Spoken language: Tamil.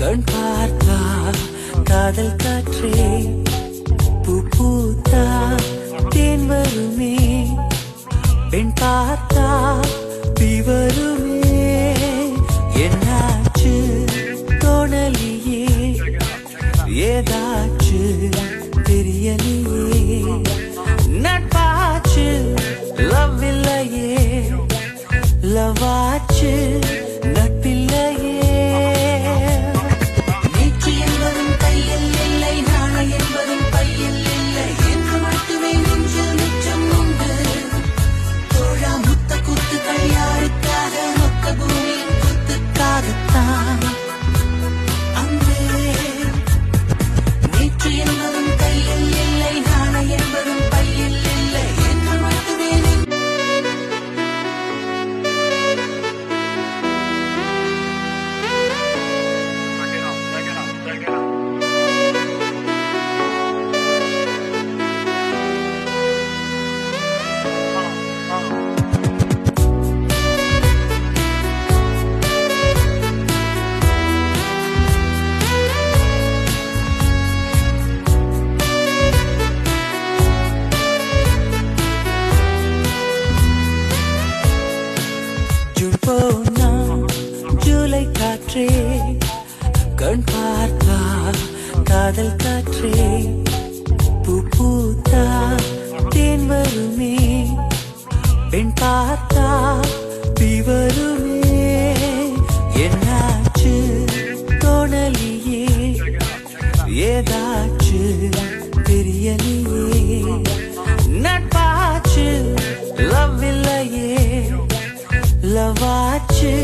கண் பார்த்தா காதல் காற்றே பூ பூத்தா தேன் வருமே பெண் பார்த்தா தீ வருமே என்னாச்சு தோணலியே ஏதாச்சு தெரியலையே நட்பாச்சு லவ் இல்லையே லவாச்சு நட்பில்லையே நேற்று என்பதும் கையில் இல்லை நாளை என்பதும் பையில் இல்லை என்று மட்டுமே நெஞ்சில் மிச்சம் உண்டு தோழா முத்த குத்துக்கள் யாருக்காக மொத்த பூமியின் குத்துக்காகத்தான் அன்பே நேற்று என்பதும் கையில் இல்லை நாளை என்பதும் பையில் இல்லை என்று மட்டுமே ஜூன் போனா ஜூலை காற்றே கண் பார்த்தா காதல் காற்றே பூ பூத்தா தேன் வருமே பெண் பார்த்தா தீ வருமே என்னாச்சு தோணலியே ஏதாச்சு தெரியலையே நட்பாச்சு லவ் இல்லையே லவாச்சு